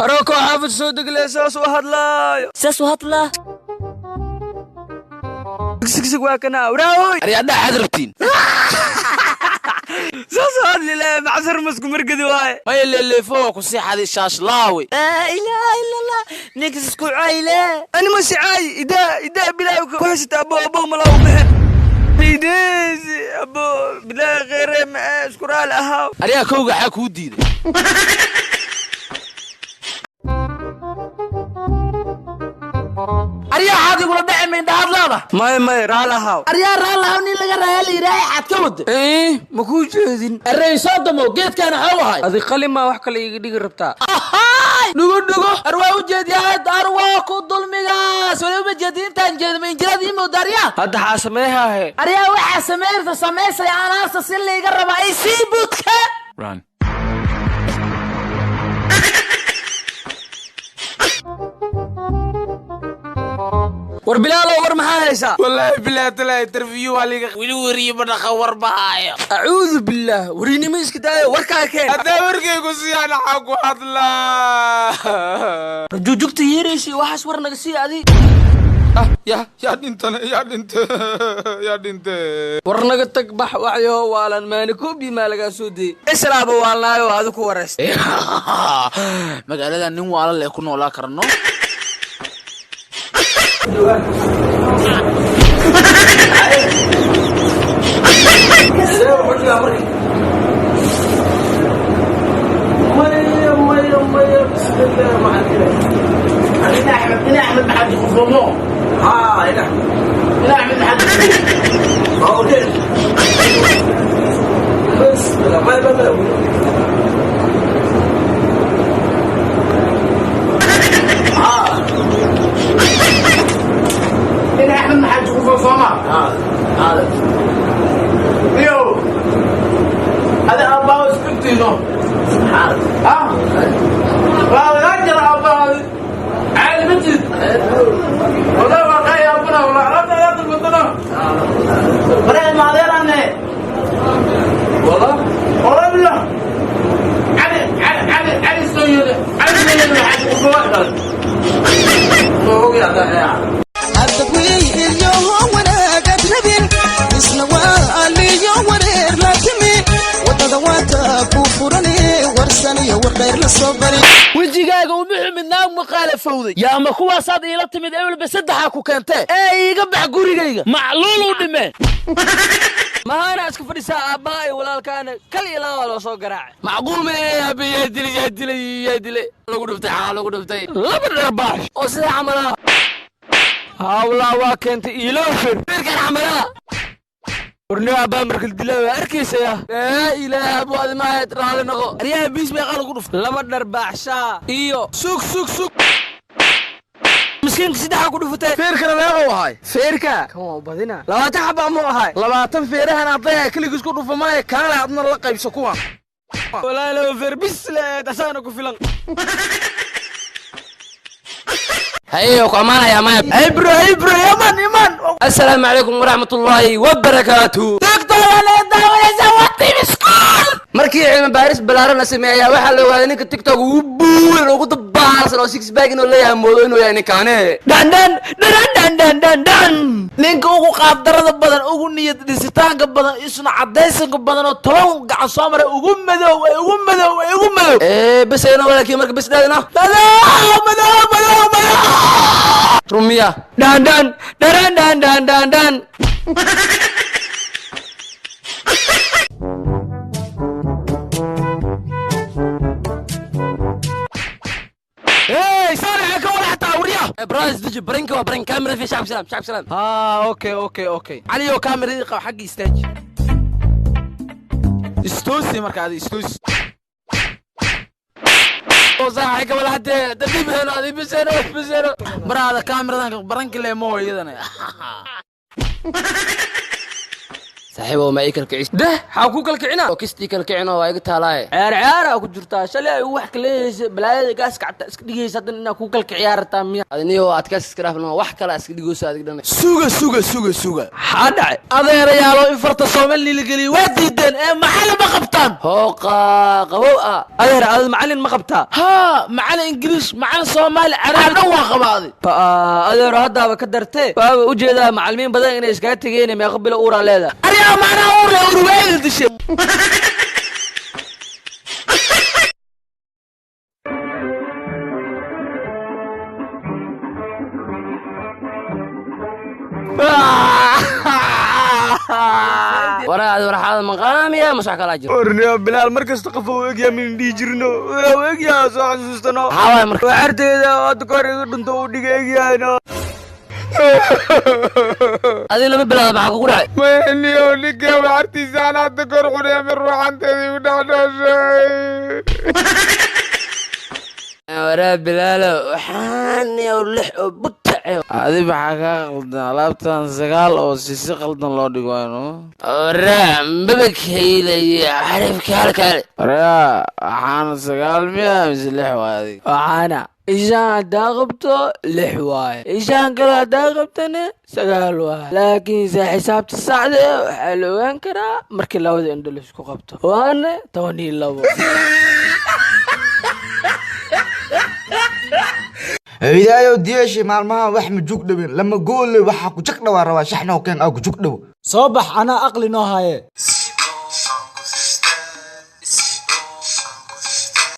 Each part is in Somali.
أروكو حافظ صدق الأساس وهدلا ساس وهطلة سكسك واكنا وراوي أريادنا حذرتين ساس هاد لي معزر مسك مرقد واي ما اللي فوق وصيح هذه الشاش لاوي لا إله إلا الله نكس سكو عايلة أنا مش عاي إدا بلا كويس أبو ملاو به بيديز أبو بلا غير ما أشكر على هاو أريا كوجا حكوا ديد أريا هذه ولا دعم من دهر لا ما رالا هاو أريا رالا وني لقى رالي راي حتكود إيه ما كوش هذين الرئيس صدمه جيت كان حواي هذه قلي ما وحكي لي دقيق ربطة نقول أرواح وجديات أرواح كل مجاز ولا بجدين تنجد من جدي مداريا هذا حاسميها هي أريا واحد سمير سمير سيانا سسيل يقرب أي سيبوتك run وربلال ور محا هيسا والله بالله طلع انترفيو عليك ولوري بدنا خور بهايا أعوذ بالله وريني مسك داي وركا كين هذا وركي قصي أنا حق الله جوجكت يريشي وحش ورنا قسي هذه يا دنت يا دنت ورنا قتك بح وعيو والا ما نكوبي ما لقى سودي اسلام والله هذا كو ورست magaalada nin waala le ku noolaa karno أنا أحمد محمد خفومو أنا أحمد محمد بس ما أنا أحمد محمد خفومو هذا يو هذا أباوس كنتينو والله يجرى أباوس عالم جد والله ما خير أبونا والله لا تقولنا بريد ما غيرنا والله بالله علي السيد حاج أخوات فوق يا أبوي اليوم وأنا قد نبين نسنوا اليوم ورير لكمي وتدوات كفرني ورسني وغير للصبري وجهك ومحمد نام مقالة فوضي يا ما كوا صاد يلت من أول بسدحك وكنت أي قبح قوري معلول ودمه ما أنا أسكت فريسة أباي ولا كان كل يلا ولا صو قراع معقول ما يا بي يدلي لو قلت لا بالرباش وسيد عملها هاولا واكنت إيلوفر كان عملها ورنوا بامرك الدلاوي أركيس يا لا إله أبو هذا ما يترى لنا ريها بيس بيقال قرف لما نربح شا إيو سوق مسكين سيدها قرفتين فيركنا ما هو هاي فيركا كم بدينا لا تحب مو هاي لما تنفيرها نعطيها كل جزء قرف ما كان عندنا اللقب يسكوها ولا لو فير بس لا تسانك في لن هيو كمان يا مان عبرو يا مان السلام عليكم ورحمة الله وبركاته دكتور أنا داوي زواتي مسكول markii cilmi baaris balaaran la sameeyay waxa la ogaaday ninka TikTok uu buuray ugu dabaalsan oo six pack inuu leeyahay moodo inuu yahay ninkaane dan ninka ugu qaab darada badan ugu niyad dhisitaanka badan isna cadaysanka badan oo toban gacan soo maray ugu madow bas ayna walaalkii marka bas dhaadina madow rumiya dan برايز دجي برين كاميرا في شعب سلام اوكي علي كاميرا يقع حق يستاج استوسي مركا هذه استوسي وصاحي قبل حتى دبيب هنا بس برا هذا كاميرا برنك اللي مو يدنا saaxiibo ma ikal kicis ده حاكو كالكعنا oo kistii kal kicino waa iga taalaay عيار ku jirtaa shalay wax kale balaayada gaaska cabta iska dhigaysa inaa ku kalka ciyaartaa miya adniyo adkaas iskaraafno wax kale iska dhigoosa adig dhan suga xadhac adeerayaalo in farta Soomaali la galiyo waa diideen ee maxal ma qabtaan hooqa qabow ah adeer aad macallin ma qabtaa ha macallin ingiriis macallin Soomaali carabi dhan waa qabaaday adeer hadaba ka dartee baa u jeedaa macallimiin badan inay iska tageen meeqa bilo uura leedahay ariya maana uura weyn dishay waraad warxaad maqaamiya masax kala jir orniyo bilaal markasta qof oo eegya min dhiijirno eegya soo xasuustano hawa marka waarteeda oo kor igu dhinto u dhigeeyayno adii lama bilaad maxaa ku dhacay mayniyo niga waartiisa ana kor quriya mir ruuxanteeda u dhaadhashay waraad bilaalo waxaan iyo lix oo butaco adi maxaa ka qaldan alaabtan sagaal oo si qaldan loo dhigayno waraad babakheylaya xarifka halkale waraad waxaan sagaal miya mise lix waadi waxaana ishaan haddaa qabto lix waaye ishaan kale haddaa qabtana sagaal waaye laakiinse xisaabta saxda waxaa la ogaan karaa markii labada indho la isku qabto waana 12 hidaayo diyashi maalmaha wax ma jug dhawin lama goole waxa ku jaq dhawaa rabaa shaxna oo keen ku jug dhaw soo bax ana aqli noo haye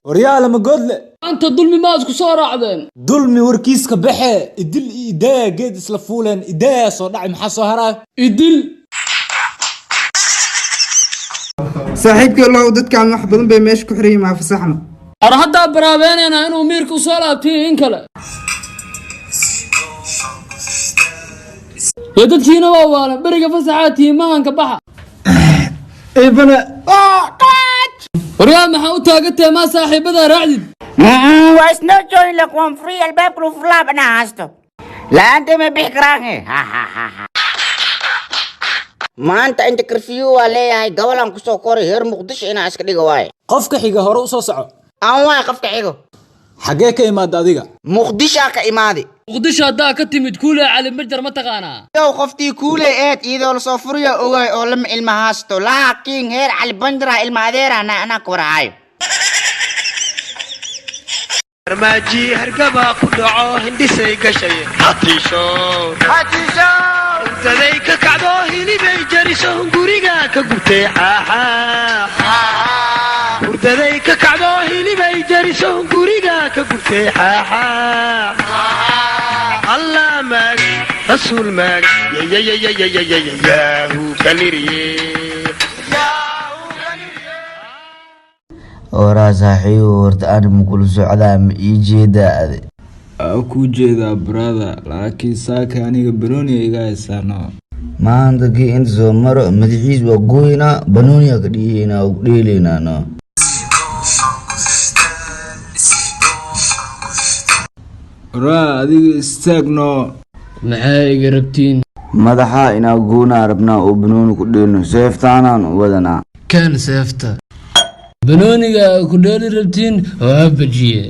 waryaa lama goodle anta dulmi ma isku soo raacdeen dulmi warkiiska baxe idil idaya geed isla fuuleen idaya soo dhacay maxaa soo haraa idil saaxiibkii Allah dadkaan wax badan bay meesh ku xiriyay ma fasaxno ar hadda baraabeena inuu miirku soo laabtay in kale dadkiina waa waala bariga fasaxaati mahanka baxa ibana waryaa maxaa u taagatay ma saaxiibada raacdid waa isna join la qoon free albaab ku fulaab ana haasto laanta ma bixkraahe maanta inta curfew waa leeyahay gabalan ku soo koray heer Muqdisho ina iska dhigo waay qofka xiga hore u soo soco aan waay qofka xigo xagee ka imaad adiga Muqdisho ka imaadi Muqdisho hadda ka timid kuule cali majar ma taqaana yow qoftii kuule eed idoo la soo furiyo ogaay oo lama ilma haasto laakiin heer cali bandra ilma adeerana ana koraayo armaaji hargaba ku dhaco hindisay gashay hatiisho urdaday ka kacdo hilibay jariso guriga ka gubtay urdaday ka kacdo hilibay jariso guriga ka gubtay allah maag rasuul maag yahu kaliriye ora saaxiibo warta aan mukul socdaa ma ii jeedaa ku jeedaa brother laakiin saaka aniga banooni iga haysaano maanta kii inta soo maro madaxiis waa gooyna banooniya ka dhigayna oo dheelayna raa adiga istaagno maxay iga rabtiin madaxa inaa goona rabnaa oo banooni ku dheelno seeftaanaan wadanaa kan seefta banooniga ku dheeli rabtiin waa bajiye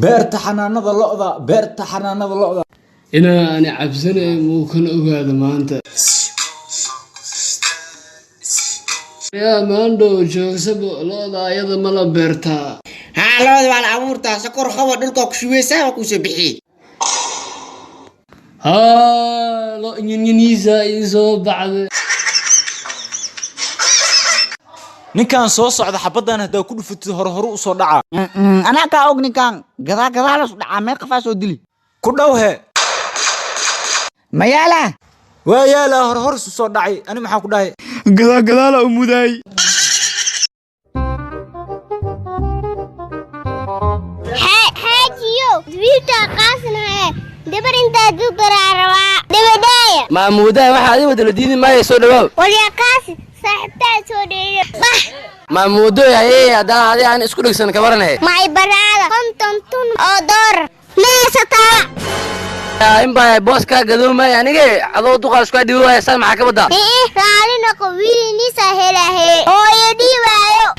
beerta xanaanada lo'da inaa ani cabsanay muu kana ogaada maanta yaa maandhow joogsaba lo'da ayada ma la beertaa haa lo'da waa la abuurtaa sokor qabo dhulka ku shubeysaa waa ku soo bixiyay haa lo nyanyaniisa ii soo baxday ninkan soo socda xabadan hadaa ku dhufatid hore u soo dhaca ana ka og ninkan gadaa la soo dhaca meel qafaas oo dili ku dhaw he mayaala waa yaala hore soo dhacay ani maxaa ku dhahay gadaa la umuday حاجيو دويتا قاسنا دبر انت دكتور عروا دبدايا maamuudaha waxa adiga wada la diidi maayo soo dhawaw ويا قاسي صاحبتها سودية بح maamuudo yahay haddana adi aan isku dhegsan ka baranay معي برادة كنتم تن أدور ما ستا in baa booska gadoomay aniga adoo duqa isku dhiiway san maxaa ka badaa raalina qowini sahelahe oo yadi waayo